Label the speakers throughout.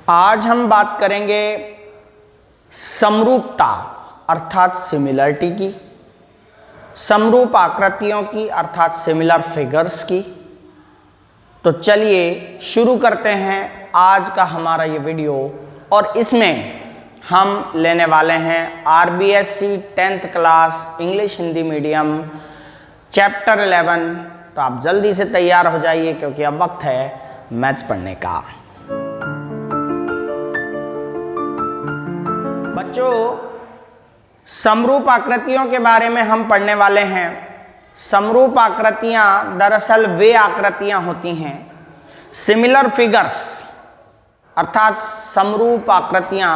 Speaker 1: आज हम बात करेंगे समरूपता अर्थात सिमिलरिटी की, समरूप आकृतियों की अर्थात सिमिलर फिगर्स की। तो चलिए शुरू करते हैं आज का हमारा ये वीडियो, और इसमें हम लेने वाले हैं RBSc 10th class English Hindi medium chapter 11। तो आप जल्दी से तैयार हो जाइए क्योंकि अब वक्त है मैथ्स पढ़ने का। बच्चों, समरूप आकृतियों के बारे में हम पढ़ने वाले हैं। समरूप आकृतियां दरअसल वे आकृतियां होती हैं, सिमिलर फिगर्स अर्थात समरूप आकृतियां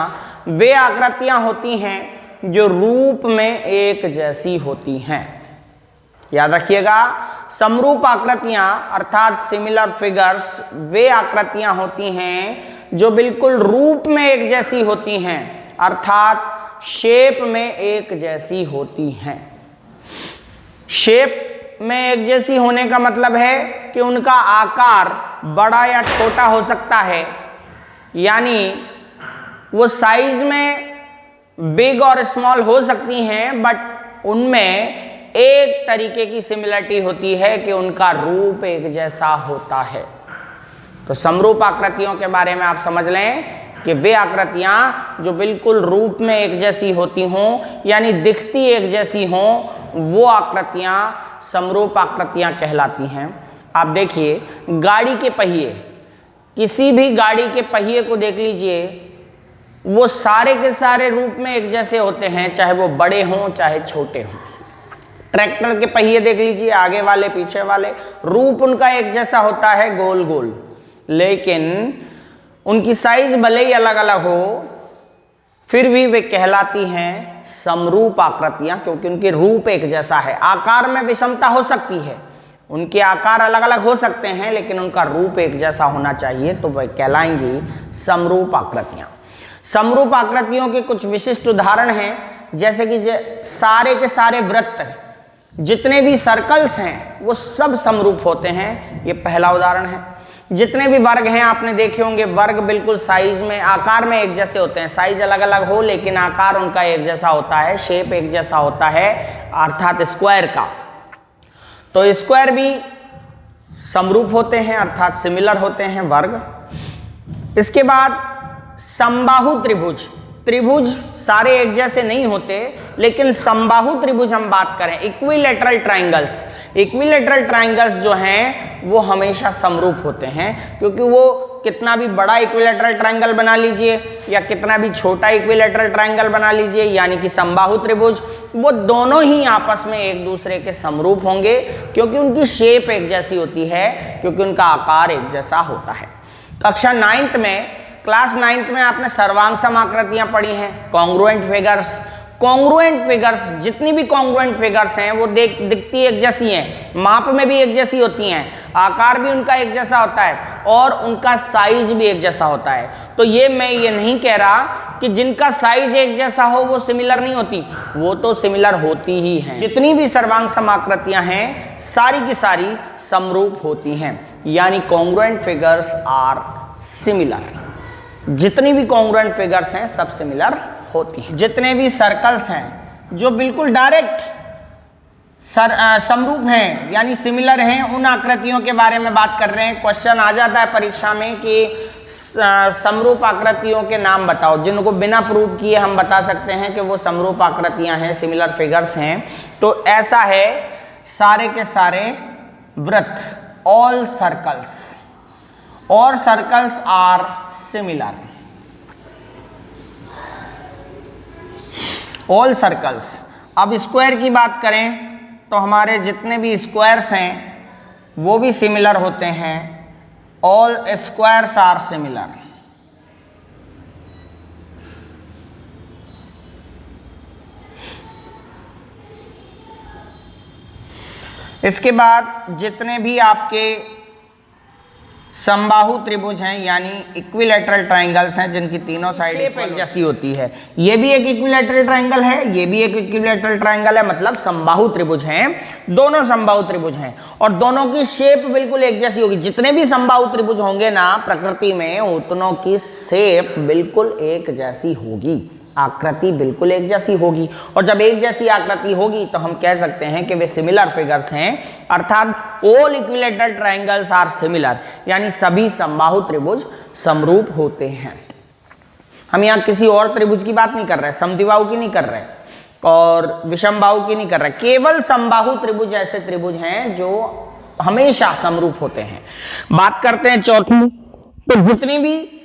Speaker 1: वे आकृतियां होती हैं जो रूप में एक जैसी होती हैं। याद रखिएगा, समरूप आकृतियां अर्थात सिमिलर फिगर्स वे आकृतियां होती हैं जो बिल्कुल रूप में एक जैसी होती हैं अर्थात शेप में एक जैसी होती हैं। शेप में एक जैसी होने का मतलब है कि उनका आकार बड़ा या छोटा हो सकता है, यानी वो साइज में बिग और स्मॉल हो सकती हैं, बट उनमें एक तरीके की सिमिलरिटी होती है कि उनका रूप एक जैसा होता है। तो समरूप आकृतियों के बारे में आप समझ लें कि वे आकृतियां जो बिल्कुल रूप में एक जैसी होती हों, यानी दिखती एक जैसी हों, वो आकृतियां समरूप आकृतियां कहलाती हैं। आप देखिए, गाड़ी के पहिए, किसी भी गाड़ी के पहिए को देख लीजिए, वो सारे के सारे रूप में एक जैसे होते हैं, चाहे वो बड़े हों चाहे छोटे हों। ट्रैक्टर के पहिए देख लीजिए, आगे वाले पीछे वाले, रूप उनका एक जैसा होता है, गोल गोल, लेकिन उनकी साइज भले ही अलग अलग हो, फिर भी वे कहलाती हैं समरूप आकृतियां, क्योंकि उनके रूप एक जैसा है। आकार में विषमता हो सकती है, उनके आकार अलग अलग हो सकते हैं, लेकिन उनका रूप एक जैसा होना चाहिए, तो वह कहलाएंगी समरूप आकृतियां। समरूप आकृतियों के कुछ विशिष्ट उदाहरण हैं, जैसे कि सारे के सारे वृत्त, जितने भी सर्कल्स हैं वो सब समरूप होते हैं, ये पहला उदाहरण है। जितने भी वर्ग हैं आपने देखे होंगे, वर्ग बिल्कुल साइज में आकार में एक जैसे होते हैं, साइज अलग अलग हो लेकिन आकार उनका एक जैसा होता है, शेप एक जैसा होता है, अर्थात स्क्वायर का। तो स्क्वायर भी समरूप होते हैं अर्थात सिमिलर होते हैं वर्ग। इसके बाद समबाहु त्रिभुज, त्रिभुज सारे एक जैसे नहीं होते, लेकिन समबाहु त्रिभुज हम बात करें, इक्विलेटरल ट्राइंगल्स, इक्विलेटरल ट्राइंगल्स जो हैं वो हमेशा समरूप होते हैं, क्योंकि वो कितना भी बड़ा इक्विलेटरल ट्राइंगल बना लीजिए या कितना भी छोटा इक्विलेटरल ट्राइंगल बना लीजिए, यानी कि समबाहु त्रिभुज, वो दोनों ही आपस में एक दूसरे के समरूप होंगे, क्योंकि उनकी शेप एक जैसी होती है, क्योंकि उनका आकार एक जैसा होता है। कक्षा 9th में, क्लास 9th में आपने सर्वांग सम आकृतियां पढ़ी हैं, कॉन्ग्रुएंट फिगर्स। कॉन्ग्रुएंट फिगर्स, जितनी भी कॉन्ग्रुएंट फिगर्स हैं वो दिखती एक जैसी हैं, माप में भी एक जैसी होती हैं, आकार भी उनका एक जैसा होता है और उनका साइज भी एक जैसा होता है। तो ये मैं ये नहीं कह रहा कि जिनका साइज एक जैसा हो वो सिमिलर नहीं होती, वो तो सिमिलर होती ही हैं। जितनी भी सर्वांग सम आकृतियां हैं सारी की सारी समरूप होती हैं, यानी कॉन्ग्रुएंट फिगर्स आर सिमिलर। जितनी भी कॉन्ग्रुएंट फिगर्स हैं सब सिमिलर होती हैं। जितने भी सर्कल्स हैं जो बिल्कुल डायरेक्ट समरूप हैं यानी सिमिलर हैं, उन आकृतियों के बारे में बात कर रहे हैं। क्वेश्चन आ जाता है परीक्षा में कि समरूप आकृतियों के नाम बताओ, जिनको बिना प्रूव किए हम बता सकते हैं कि वो समरूप आकृतियां हैं, सिमिलर फिगर्स हैं। तो ऐसा है, सारे के सारे वृत्त, ऑल सर्कल्स, और circles are similar, all circles. अब स्क्वायर की बात करें तो हमारे जितने भी स्क्वायर्स हैं वो भी सिमिलर होते हैं, ऑल स्क्वायर्स आर सिमिलर। इसके बाद जितने भी आपके समबाहु त्रिभुज हैं, यानी इक्विलैटरल ट्रायंगल्स हैं जिनकी तीनों साइड एक जैसी होती है। ये भी एक इक्विलैटरल ट्रायंगल है, ये भी एक इक्विलैटरल ट्रायंगल है, मतलब समबाहु त्रिभुज हैं, दोनों समबाहु त्रिभुज हैं और दोनों की शेप बिल्कुल एक जैसी होगी। जितने भी समबाहु त्रिभुज होंगे ना प्रकृति में, उतनों की शेप बिल्कुल एक जैसी होगी, आकृति बिल्कुल एक जैसी होगी। और जब एक जैसी आकृति होगी तो हम कह सकते हैं कि वे सिमिलर फिगर्स हैं, अर्थात all equilateral triangles are similar, यानी सभी समबाहु त्रिभुज समरूप होते हैं। हम यहाँ किसी और त्रिभुज की बात नहीं कर रहे, समद्विबाहु की नहीं कर रहे और विषमबाहु की नहीं कर रहे, केवल समबाहु त्रिभुज ऐसे त्रिभुज हैं जो हमेशा समरूप होते हैं। बात करते हैं चौथी, तो जितनी भी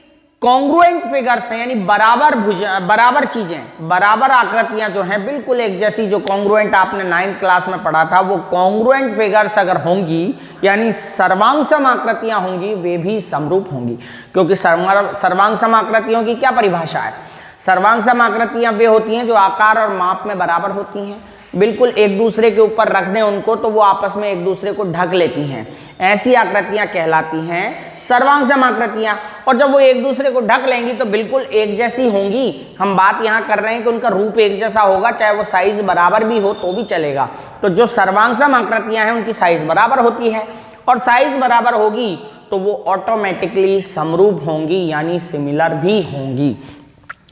Speaker 1: कॉन्ग्रुएंट फिगर्स हैं, यानी बराबर चीजें, बराबर आकृतियां जो हैं बिल्कुल एक जैसी, जो कॉन्ग्रुएंट आपने 9th क्लास में पढ़ा था, वो कॉन्ग्रुएंट फिगर्स अगर होंगी यानी सर्वांगसम आकृतियां होंगी, वे भी समरूप होंगी। क्योंकि सर्वांगसम आकृतियों की क्या परिभाषा है? सर्वांगसम आकृतियां वे होती हैं जो आकार और माप में बराबर होती हैं, बिल्कुल एक दूसरे के ऊपर रख दें उनको तो वो आपस में एक दूसरे को ढक लेती हैं, ऐसी आकृतियां कहलाती हैं सर्वांगसम आकृतियां। और जब वो एक दूसरे को ढक लेंगी तो बिल्कुल एक जैसी होंगी। हम बात यहाँ कर रहे हैं कि उनका रूप एक जैसा होगा, चाहे वो साइज बराबर भी हो तो भी चलेगा। तो जो सर्वांगसम आकृतियां हैं उनकी साइज बराबर होती है और साइज बराबर होगी तो वो ऑटोमेटिकली समरूप होंगी, यानी सिमिलर भी होंगी।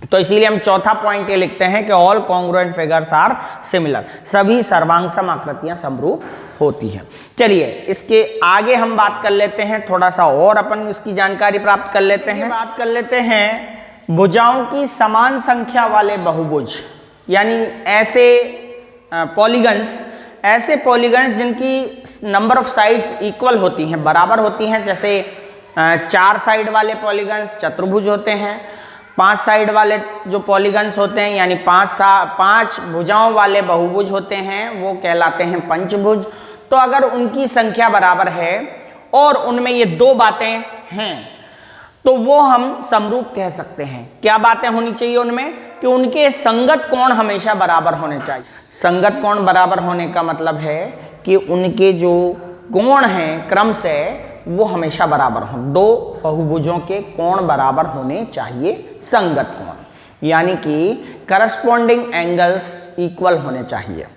Speaker 1: तो इसीलिए हम चौथा पॉइंट ये लिखते हैं कि all congruent figures are similar, सभी सर्वांगसम आकृतियां समरूप होती हैं। चलिए इसके आगे हम बात कर लेते हैं, थोड़ा सा और अपन इसकी जानकारी प्राप्त कर लेते हैं। बात कर लेते हैं भुजाओं की समान संख्या वाले बहुभुज, यानी ऐसे पॉलीगन्स जिनकी नंबर ऑफ साइड्स इक्वल होती हैं, बराबर होती हैं। जैसे 4 साइड वाले पॉलीगन्स चतुर्भुज होते हैं, 5 साइड वाले जो पॉलीगन्स होते हैं यानी 5 भुजाओं वाले बहुभुज होते हैं वो कहलाते हैं पंचभुज। तो अगर उनकी संख्या बराबर है और उनमें ये 2 बातें हैं तो वो हम समरूप कह सकते हैं। क्या बातें होनी चाहिए उनमें? कि उनके संगत कोण हमेशा बराबर होने चाहिए। संगत कोण बराबर होने का मतलब है कि उनके जो कोण हैं क्रम से वो हमेशा बराबर हों। 2 बहुभुजों के कोण बराबर होने चाहिए, संगत कोण, यानी कि करस्पॉन्डिंग एंगल्स इक्वल होने चाहिए।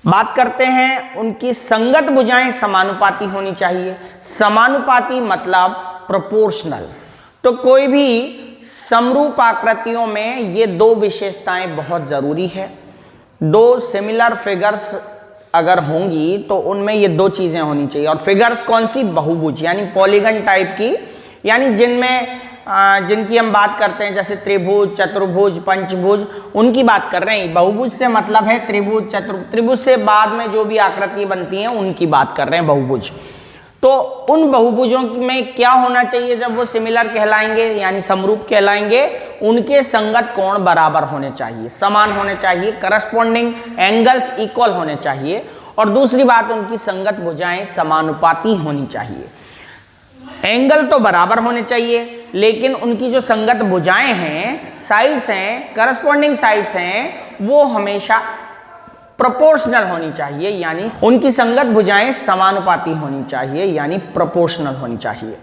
Speaker 1: बात करते हैं उनकी संगत भुजाएं समानुपाती होनी चाहिए। समानुपाती मतलब प्रोपोर्शनल। तो कोई भी समरूप आकृतियों में ये 2 विशेषताएं बहुत जरूरी है। 2 सिमिलर फिगर्स अगर होंगी तो उनमें ये 2 चीजें होनी चाहिए। और फिगर्स कौन सी? बहुभुज, यानी पॉलीगन टाइप की, यानी जिनकी हम बात करते हैं जैसे त्रिभुज, चतुर्भुज, पंचभुज, उनकी बात कर रहे हैं। बहुभुज से मतलब है त्रिभुज, त्रिभुज से बाद में जो भी आकृति बनती हैं उनकी बात कर रहे हैं बहुभुज। तो उन बहुभुजों में क्या होना चाहिए जब वो सिमिलर कहलाएंगे यानी समरूप कहलाएंगे? उनके संगत कोण बराबर होने चाहिए, समान होने चाहिए, करस्पॉन्डिंग एंगल्स इक्वल होने चाहिए। और दूसरी बात, उनकी संगत भुजाएं समानुपाती होनी चाहिए। एंगल तो बराबर होने चाहिए लेकिन उनकी जो संगत भुजाएं हैं, साइड्स हैं, करस्पॉन्डिंग साइड्स हैं, वो हमेशा प्रोपोर्शनल होनी चाहिए, यानी उनकी संगत भुजाएं समानुपाती होनी चाहिए, यानी प्रोपोर्शनल होनी चाहिए।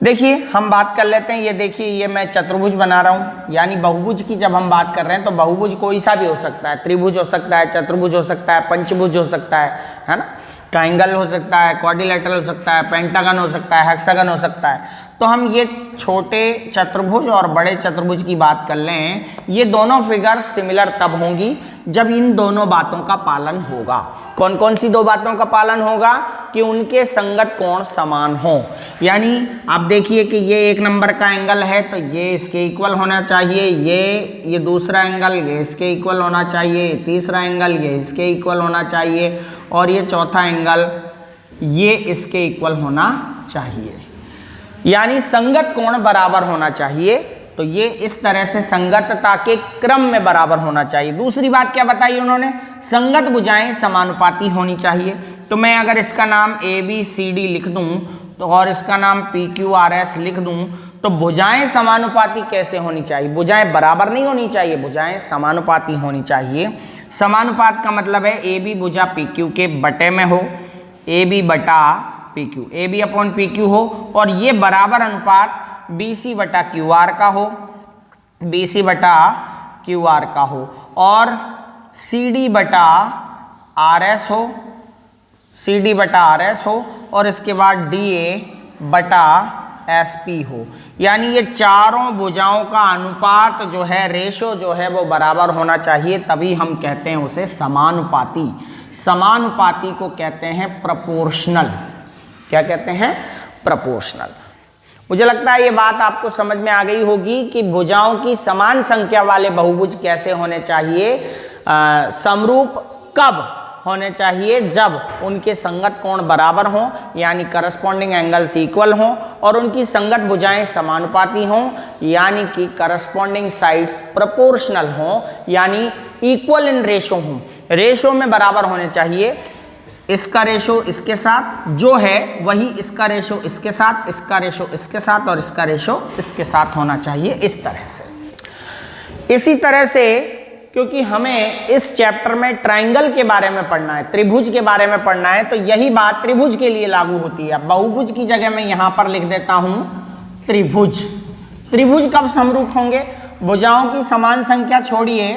Speaker 1: देखिए हम बात कर लेते हैं, ये देखिए ये मैं चतुर्भुज बना रहा हूं, यानी बहुभुज की जब हम बात कर रहे हैं तो बहुभुज कोई सा भी हो सकता है, त्रिभुज हो सकता है, चतुर्भुज हो सकता है, पंचभुज हो सकता है ना, ट्राइंगल हो सकता है, क्वाड्रिलेटरल हो सकता है, पेंटागन हो सकता है, हेक्सागन हो सकता है। तो हम ये छोटे चतुर्भुज और बड़े चतुर्भुज की बात कर लें, ये दोनों फिगर्स सिमिलर तब होंगी जब इन दोनों बातों का पालन होगा। कौन कौन सी 2 बातों का पालन होगा? कि उनके संगत कोण समान हो, यानी आप देखिए कि ये 1 नंबर का एंगल है तो ये इसके इक्वल होना चाहिए, ये दूसरा एंगल ये इसके इक्वल होना चाहिए, तीसरा एंगल ये इसके इक्वल होना चाहिए और ये चौथा एंगल ये इसके इक्वल होना चाहिए, यानी संगत कोण बराबर होना चाहिए। तो ये इस तरह से संगतता के क्रम में बराबर होना चाहिए। दूसरी बात क्या बताई उन्होंने? संगत भुजाएं समानुपाती होनी चाहिए। तो मैं अगर इसका नाम ABCD लिख दूं तो और इसका नाम PQRS लिख दूं तो भुजाएं समानुपाती कैसे होनी चाहिए? भुजाएं बराबर नहीं होनी चाहिए, भुजाएं समानुपाती होनी चाहिए। समानुपात का मतलब है AB भुजा PQ के बटे में हो, AB बटा P Q, A B upon P Q हो और ये बराबर अनुपात बी सी बटा क्यू आर का हो, बी सी बटा क्यू आर का हो और सी डी बटा आर एस हो, सी डी बटा आर एस हो और इसके बाद डी ए बटा एस पी हो। यानी ये चारों भुजाओं का अनुपात जो है, रेशो जो है वो बराबर होना चाहिए, तभी हम कहते हैं उसे समानुपाती। समानुपाती को कहते हैं प्रोपोर्शनल। क्या कहते हैं? प्रोपोर्शनल। मुझे लगता है ये बात आपको समझ में आ गई होगी कि भुजाओं की समान संख्या वाले बहुभुज कैसे होने चाहिए, समरूप कब होने चाहिए, जब उनके संगत कोण बराबर हों यानी करस्पॉन्डिंग एंगल्स इक्वल हों और उनकी संगत भुजाएं समानुपाती हों यानी कि करस्पॉन्डिंग साइड्स प्रोपोर्शनल हों यानी इक्वल इन रेशो हों। रेशो में बराबर होने चाहिए, इसका रेशो इसके साथ जो है वही इसका रेशो इसके साथ, इसका रेशो इसके साथ और इसका रेशो इसके साथ होना चाहिए, इस तरह से। इसी तरह से क्योंकि हमें इस चैप्टर में ट्रायंगल के बारे में पढ़ना है, त्रिभुज के बारे में पढ़ना है, तो यही बात त्रिभुज के लिए लागू होती है। बहुभुज की जगह मैं यहां पर लिख देता हूं त्रिभुज। त्रिभुज कब समरूप होंगे? भुजाओं की समान संख्या छोड़िए,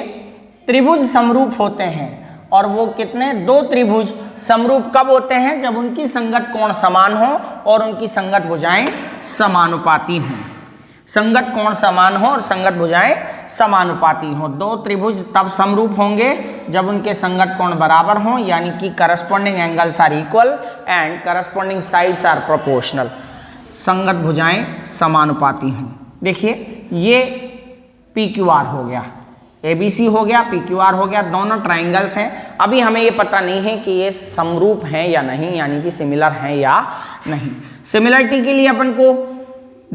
Speaker 1: त्रिभुज समरूप होते हैं। और वो कितने? 2 त्रिभुज समरूप कब होते हैं? जब उनकी संगत कोण समान हो और उनकी संगत भुजाएं समानुपाती हों। संगत कोण समान हो और संगत भुजाएं समानुपाती हो। 2 त्रिभुज तब समरूप होंगे जब उनके संगत कोण बराबर हों यानी कि corresponding angles are equal and corresponding sides are proportional. संगत भुजाएं समानुपाती हों। देखिए ये पी क्यू आर हो गया, ए बी सी हो गया, पी क्यू आर हो गया, दोनों ट्राइंगल्स हैं। अभी हमें ये पता नहीं है कि ये समरूप हैं या नहीं, यानी कि सिमिलर हैं या नहीं। सिमिलरिटी के लिए अपन को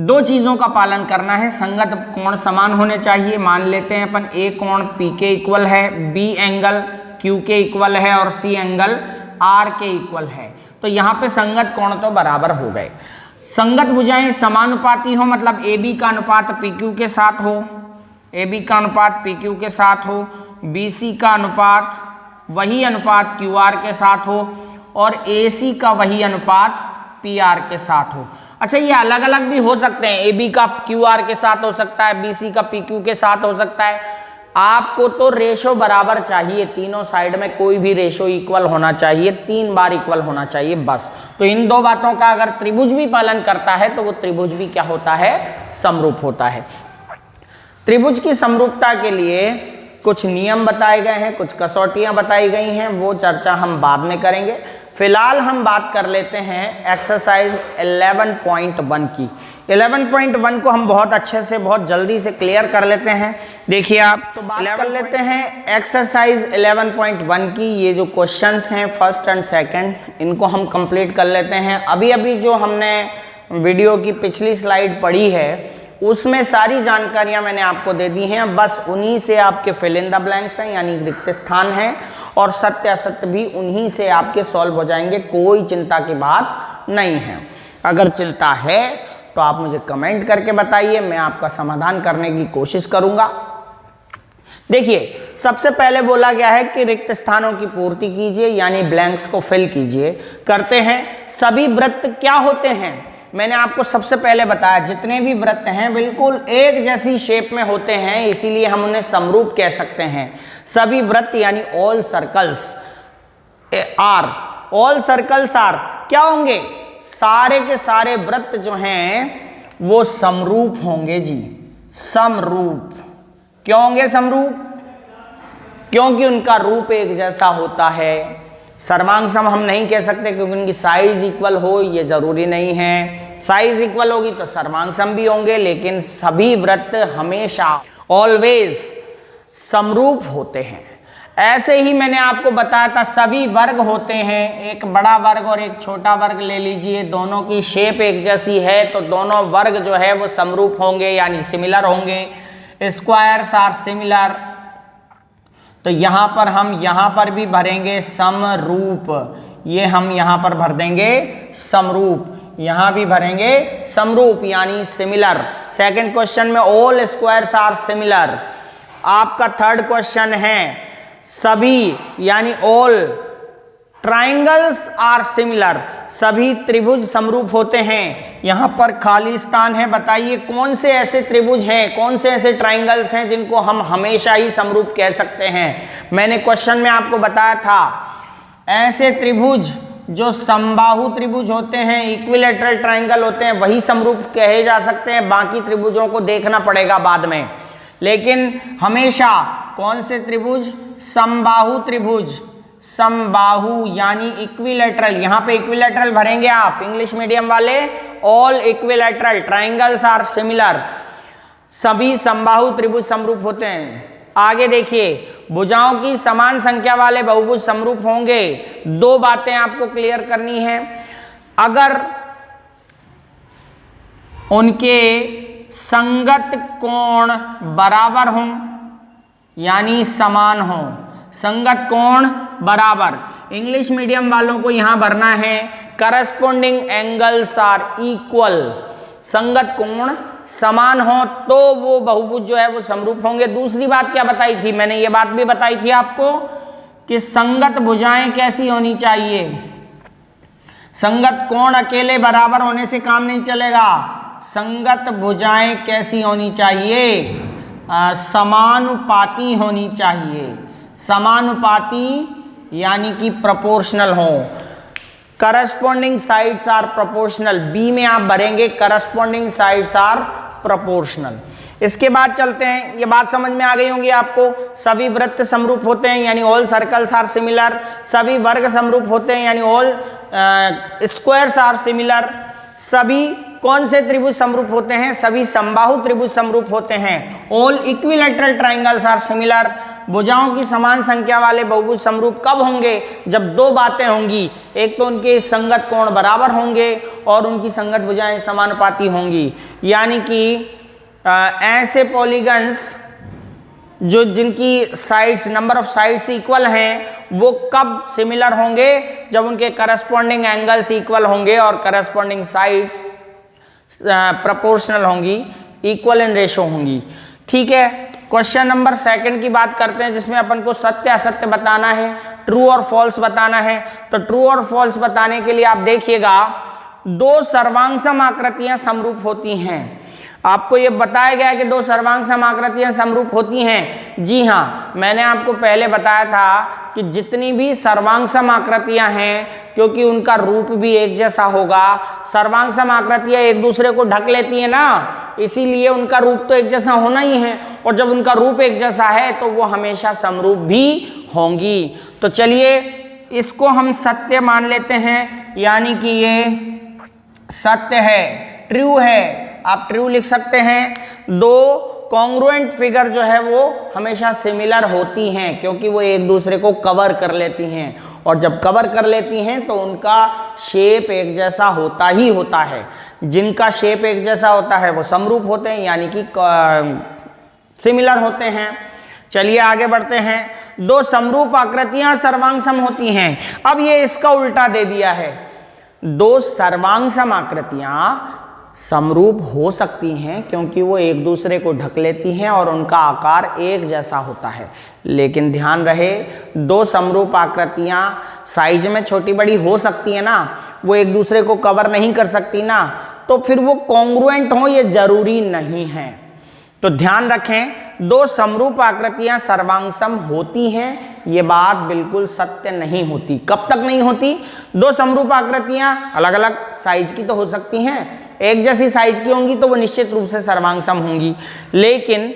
Speaker 1: 2 चीज़ों का पालन करना है। संगत कोण समान होने चाहिए। मान लेते हैं अपन ए कोण पी के इक्वल है, बी एंगल क्यू के इक्वल है और सी एंगल आर के इक्वल है, तो यहाँ पे संगत कोण तो बराबर हो गए। संगत भुजाएं समानुपाती हो मतलब ए बी का अनुपात पी क्यू के साथ हो, ए बी का अनुपात पी क्यू के साथ हो, बी सी का अनुपात वही अनुपात क्यू आर के साथ हो और ए सी का वही अनुपात पी आर के साथ हो। अच्छा, ये अलग अलग भी हो सकते हैं, ए बी का क्यू आर के साथ हो सकता है, बी सी का पी क्यू के साथ हो सकता है। आपको तो रेशो बराबर चाहिए, तीनों साइड में कोई भी रेशो इक्वल होना चाहिए, 3 बार इक्वल होना चाहिए बस। तो इन 2 बातों का अगर त्रिभुज भी पालन करता है तो वो त्रिभुज भी क्या होता है? समरूप होता है। त्रिभुज की समरूपता के लिए कुछ नियम बताए गए हैं, कुछ कसौटियां बताई गई हैं, वो चर्चा हम बाद में करेंगे। फिलहाल हम बात कर लेते हैं एक्सरसाइज 11.1 की। 11.1 को हम बहुत अच्छे से, बहुत जल्दी से क्लियर कर लेते हैं। देखिए आप, तो बात कर लेते हैं एक्सरसाइज 11.1 की। ये जो क्वेश्चंस हैं फर्स्ट एंड सेकंड, इनको हम कंप्लीट कर लेते हैं। अभी अभी जो हमने वीडियो की पिछली स्लाइड पढ़ी है उसमें सारी जानकारियां मैंने आपको दे दी हैं, बस उन्हीं से आपके फिल इन द ब्लैंक्स हैं यानी रिक्त स्थान हैं, और सत्य असत्य भी उन्हीं से आपके सॉल्व हो जाएंगे। कोई चिंता की बात नहीं है। अगर चिंता है तो आप मुझे कमेंट करके बताइए, मैं आपका समाधान करने की कोशिश करूंगा। देखिए, सबसे पहले बोला गया है कि रिक्त स्थानों की पूर्ति कीजिए यानी ब्लैंक्स को फिल कीजिए। करते हैं। सभी वृत्त क्या होते हैं? मैंने आपको सबसे पहले बताया जितने भी वृत्त हैं बिल्कुल एक जैसी शेप में होते हैं, इसीलिए हम उन्हें समरूप कह सकते हैं। सभी वृत्त यानी all circles are, all circles are क्या होंगे? सारे के सारे वृत्त जो हैं वो समरूप होंगे जी, समरूप। क्यों होंगे समरूप? क्योंकि उनका रूप एक जैसा होता है। सर्वांग सम हम नहीं कह सकते क्योंकि उनकी साइज इक्वल हो, ये जरूरी नहीं है। साइज इक्वल होगी तो सर्वांग सम भी होंगे, लेकिन सभी वृत्त हमेशा ऑलवेज समरूप होते हैं। ऐसे ही मैंने आपको बताया था सभी वर्ग होते हैं, एक बड़ा वर्ग और एक छोटा वर्ग ले लीजिए, दोनों की शेप एक जैसी है तो दोनों वर्ग जो है वो समरूप होंगे यानी सिमिलर होंगे। स्क्वायर्स आर सिमिलर, तो यहां पर हम यहां पर भी भरेंगे समरूप, ये हम यहां पर भर देंगे समरूप, यहां भी भरेंगे समरूप यानी सिमिलर। सेकंड क्वेश्चन में ऑल स्क्वायर्स आर सिमिलर। आपका थर्ड क्वेश्चन है सभी यानी ऑल ट्राइंगल्स आर सिमिलर। सभी त्रिभुज समरूप होते हैं। यहाँ पर खाली स्थान है, बताइए कौन से ऐसे त्रिभुज हैं, कौन से ऐसे ट्राइंगल्स हैं जिनको हम हमेशा ही समरूप कह सकते हैं। मैंने क्वेश्चन में आपको बताया था, ऐसे त्रिभुज जो समबाहु त्रिभुज होते हैं, इक्विलैटरल ट्राइंगल होते हैं, वही समरूप कहे जा सकते हैं। बाकी त्रिभुजों को देखना पड़ेगा बाद में, लेकिन हमेशा कौन से त्रिभुज, समबाहु त्रिभुज, समबाहु यानी इक्विलैटरल। यहाँ पे इक्विलैटरल भरेंगे आप इंग्लिश मीडियम वाले, all equilateral triangles are similar, सभी समबाहु त्रिभुज समरूप होते हैं। आगे देखिए, भुजाओं की समान संख्या वाले बहुभुज समरूप होंगे। दो बातें आपको क्लियर करनी है, अगर उनके संगत कोण बराबर हों यानी समान हों, संगत कोण बराबर। इंग्लिश मीडियम वालों को यहां भरना है करस्पॉन्डिंग एंगल्स आर इक्वल, संगत कोण समान हो तो वो बहुभुज जो है वो समरूप होंगे। दूसरी बात क्या बताई थी, मैंने ये बात भी बताई थी आपको कि संगत भुजाएं कैसी होनी चाहिए। संगत कोण अकेले बराबर होने से काम नहीं चलेगा, संगत भुजाएं कैसी होनी चाहिए, समानुपाती होनी चाहिए। समानुपाती यानी कि प्रोपोर्शनल हो। Corresponding sides are proportional, B में आप भरेंगे करस्पॉन्डिंग साइड्स आर प्रोपोर्शनल। इसके बाद चलते हैं, ये बात समझ में आ गई होंगी आपको। सभी वृत्त समरूप होते हैं यानी ऑल सर्कल्स आर सिमिलर, सभी वर्ग समरूप होते हैं यानी ऑल स्क्वायर्स आर सिमिलर। सभी कौन से त्रिभुज समरूप होते हैं, सभी समबाहु त्रिभुज समरूप होते हैं। All equilateral triangles are similar. भुजाओं की समान संख्या वाले बहुभुज समरूप कब होंगे, जब दो बातें होंगी, एक तो उनके संगत कोण बराबर होंगे और उनकी संगत भुजाएं समानुपाती होंगी। यानी कि ऐसे पॉलीगन्स जो जिनकी sides, number of sides equal हैं, वो कब सिमिलर होंगे, जब उनके करस्पॉन्डिंग एंगल्स इक्वल होंगे और करस्पॉन्डिंग साइड्स प्रोपोर्शनल होंगी, इक्वल इन रेशो होंगी। ठीक है, क्वेश्चन नंबर 2 की बात करते हैं, जिसमें अपन को सत्य असत्य बताना है, ट्रू और फॉल्स बताना है। तो ट्रू और फॉल्स बताने के लिए आप देखिएगा, दो सर्वांग सम आकृतियां समरूप होती हैं। आपको ये बताया गया है कि दो सर्वांग सम आकृतियां समरूप होती हैं। जी हाँ, मैंने आपको पहले बताया था कि जितनी भी सर्वांग सम आकृतियां हैं, क्योंकि उनका रूप भी एक जैसा होगा, सर्वांग सम आकृतियां एक दूसरे को ढक लेती हैं ना, इसीलिए उनका रूप तो एक जैसा होना ही है, और जब उनका रूप एक जैसा है तो वो हमेशा समरूप भी होंगी। तो चलिए इसको हम सत्य मान लेते हैं, यानी कि ये सत्य है, ट्रू है, आप ट्रू लिख सकते हैं। दो कॉन्ग्रुएंट फिगर जो है वो हमेशा सिमिलर होती हैं, क्योंकि वो एक दूसरे को कवर कर लेती हैं, और जब कवर कर लेती हैं तो उनका शेप एक जैसा होता ही होता है। जिनका शेप एक जैसा होता है वो समरूप होते हैं, यानी कि सिमिलर होते हैं। चलिए आगे बढ़ते हैं। दो समरूप आकृतियां सर्वांग सम होती हैं। अब ये इसका उल्टा दे दिया है, दो सर्वांग सम आकृतियां समरूप हो सकती हैं क्योंकि वो एक दूसरे को ढक लेती हैं और उनका आकार एक जैसा होता है। लेकिन ध्यान रहे, दो समरूप आकृतियां साइज में छोटी बड़ी हो सकती है ना, वो एक दूसरे को कवर नहीं कर सकती ना, तो फिर वो कॉन्ग्रुएंट हो ये जरूरी नहीं है। तो ध्यान रखें, दो समरूप आकृतियां सर्वांगसम होती हैं, ये बात बिल्कुल सत्य नहीं होती। कब तक नहीं होती? दो समरूप आकृतियां अलग अलग साइज की तो हो सकती हैं, एक जैसी साइज की होंगी तो वो निश्चित रूप से सर्वांगसम होंगी, लेकिन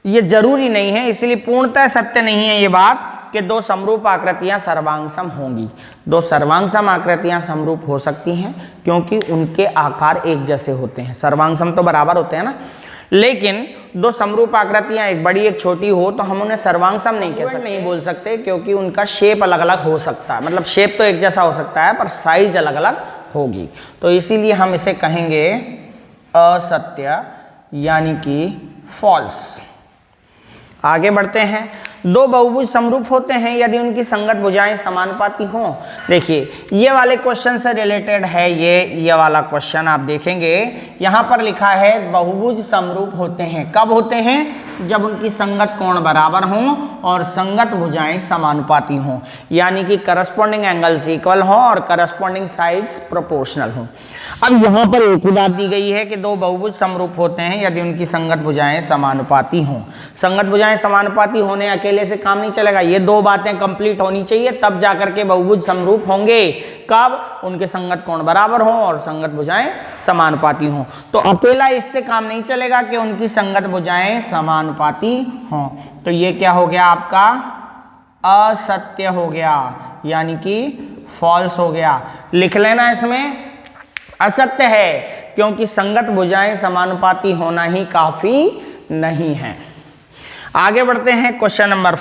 Speaker 1: ये जरूरी नहीं है, इसलिए पूर्णतः सत्य नहीं है ये बात कि दो समरूप आकृतियां सर्वांगसम होंगी। दो सर्वांगसम आकृतियां समरूप हो सकती हैं क्योंकि उनके आकार एक जैसे होते हैं। सर्वांगसम तो बराबर होते हैं ना, लेकिन दो समरूप आकृतियां एक बड़ी एक छोटी हो तो हम उन्हें सर्वांगसम नहीं कह सकते, नहीं बोल सकते, क्योंकि उनका शेप अलग अलग हो सकता है। मतलब शेप तो एक जैसा हो सकता है पर साइज अलग अलग होगी, तो इसीलिए हम इसे कहेंगे असत्य यानी कि फॉल्स। आगे बढ़ते हैं। दो बहुभुज समरूप होते हैं यदि उनकी संगत भुजाएं समानुपाती हों। देखिए ये वाले क्वेश्चन से रिलेटेड है ये वाला क्वेश्चन आप देखेंगे, यहां पर लिखा है बहुभुज समरूप होते हैं। कब होते हैं? जब उनकी संगत कोण बराबर हों और संगत भुजाएं समानुपाती हों, यानी कि करस्पॉन्डिंग एंगल्स इक्वल हों और करस्पॉन्डिंग साइड्स प्रोपोर्शनल हों। अब यहाँ पर एक ही बात दी गई है कि दो बहुभुज समरूप होते हैं यदि उनकी संगत भुजाएं समानुपाती हों। संगत भुजाएं समानुपाती होने अकेले से काम नहीं चलेगा, ये दो बातें कंप्लीट होनी चाहिए तब जाकर के बहुभुज समरूप होंगे। कब? उनके संगत कोण बराबर हों और संगत भुजाएं समानुपाती हों। तो अकेला इससे काम नहीं चलेगा कि उनकी संगत भुजाएं समानुपाती हों। तो ये क्या हो गया आपका? असत्य हो गया, यानी कि फॉल्स हो गया। लिख लेना इसमें असत्य है, क्योंकि संगत भुजाएं समानुपाती होना ही काफी नहीं है। आगे बढ़ते हैं क्वेश्चन नंबर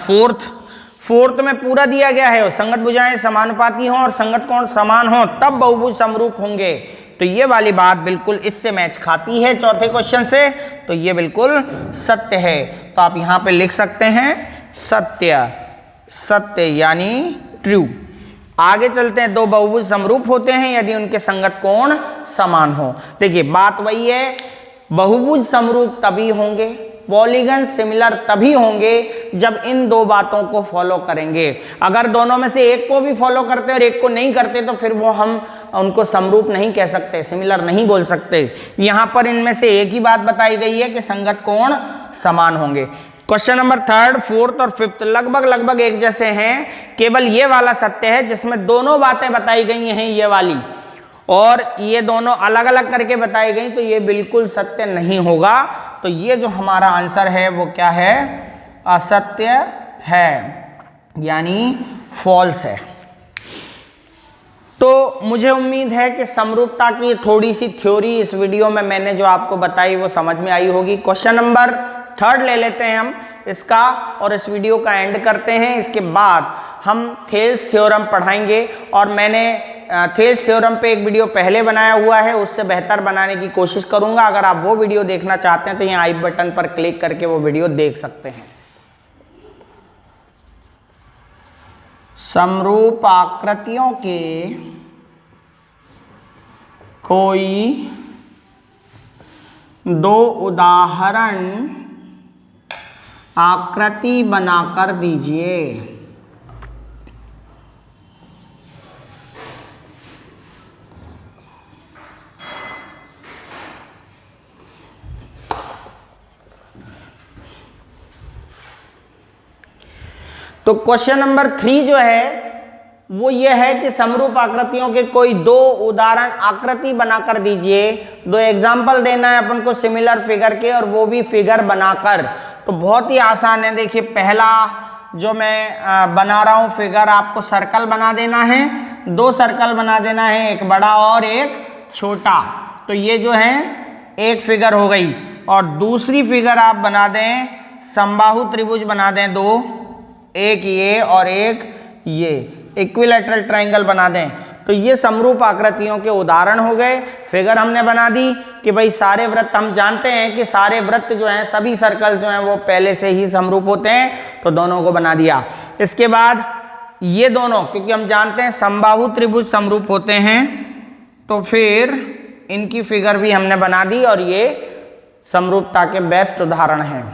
Speaker 1: फोर्थ में पूरा दिया गया है संगत भुजाएं समानुपाती हों और संगत कोण समान हों तब बहुभुज समरूप होंगे। तो ये वाली बात बिल्कुल इससे मैच खाती है चौथे क्वेश्चन से, तो ये बिल्कुल सत्य है। तो आप यहां पे लिख सकते हैं सत्य यानी ट्रू। आगे चलते हैं, दो बहुभुज समरूप होते हैं यदि उनके संगत कोण समान हो। देखिए बात वही है, बहुभुज समरूप तभी होंगे, पॉलीगन सिमिलर तभी होंगे जब इन दो बातों को फॉलो करेंगे। अगर दोनों में से एक को भी फॉलो करते और एक को नहीं करते तो फिर वो हम उनको समरूप नहीं कह सकते, सिमिलर नहीं बोल सकते। यहां पर इनमें से एक ही बात बताई गई है कि संगत कोण समान होंगे। क्वेश्चन नंबर थर्ड, फोर्थ और फिफ्थ लगभग एक जैसे हैं, केवल ये वाला सत्य है जिसमें दोनों बातें बताई गई हैं ये वाली, और ये दोनों अलग अलग करके बताई गई, तो ये बिल्कुल सत्य नहीं होगा। तो ये जो हमारा आंसर है वो क्या है? असत्य है, यानी फॉल्स है। तो मुझे उम्मीद है कि समरूपता की थोड़ी सी थ्योरी इस वीडियो में मैंने जो आपको बताई वो समझ में आई होगी। क्वेश्चन नंबर थर्ड ले लेते हैं हम इसका और इस वीडियो का एंड करते हैं। इसके बाद हम थेल्स थ्योरम पढ़ाएंगे, और मैंने थेल्स थ्योरम पे एक वीडियो पहले बनाया हुआ है, उससे बेहतर बनाने की कोशिश करूंगा। अगर आप वो वीडियो देखना चाहते हैं तो यहाँ आई बटन पर क्लिक करके वो वीडियो देख सकते हैं। समरूप आकृतियों के कोई दो उदाहरण आकृति बनाकर दीजिए। तो क्वेश्चन नंबर 3 जो है वो ये है कि समरूप आकृतियों के कोई दो उदाहरण आकृति बनाकर दीजिए। दो एग्जाम्पल देना है अपन को सिमिलर फिगर के, और वो भी फिगर बनाकर। तो बहुत ही आसान है। देखिए पहला जो मैं बना रहा हूं फिगर, आपको सर्कल बना देना है, दो सर्कल बना देना है, एक बड़ा और एक छोटा। तो ये जो है एक फिगर हो गई, और दूसरी फिगर आप बना दें समबाहु त्रिभुज बना दें दो, एक ये और एक ये, इक्विलैटरल ट्रायंगल बना दें। तो ये समरूप आकृतियों के उदाहरण हो गए। फिगर हमने बना दी कि भाई सारे वृत्त, हम जानते हैं कि सारे वृत्त जो हैं, सभी सर्कल जो हैं वो पहले से ही समरूप होते हैं, तो दोनों को बना दिया। इसके बाद ये दोनों, क्योंकि हम जानते हैं समबाहु त्रिभुज समरूप होते हैं, तो फिर इनकी फिगर भी हमने बना दी, और ये समरूपता के बेस्ट उदाहरण हैं।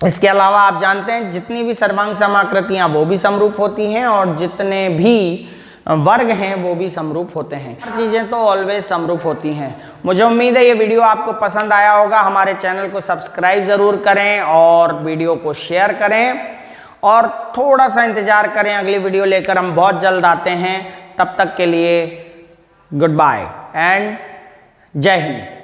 Speaker 1: इसके अलावा आप जानते हैं जितनी भी सर्वांग समाकृतियां वो भी समरूप होती हैं, और जितने भी वर्ग हैं वो भी समरूप होते हैं। हर चीज़ें तो ऑलवेज समरूप होती हैं। मुझे उम्मीद है ये वीडियो आपको पसंद आया होगा। हमारे चैनल को सब्सक्राइब ज़रूर करें और वीडियो को शेयर करें, और थोड़ा सा इंतज़ार करें, अगली वीडियो लेकर हम बहुत जल्द आते हैं। तब तक के लिए गुड बाय एंड जय हिंद।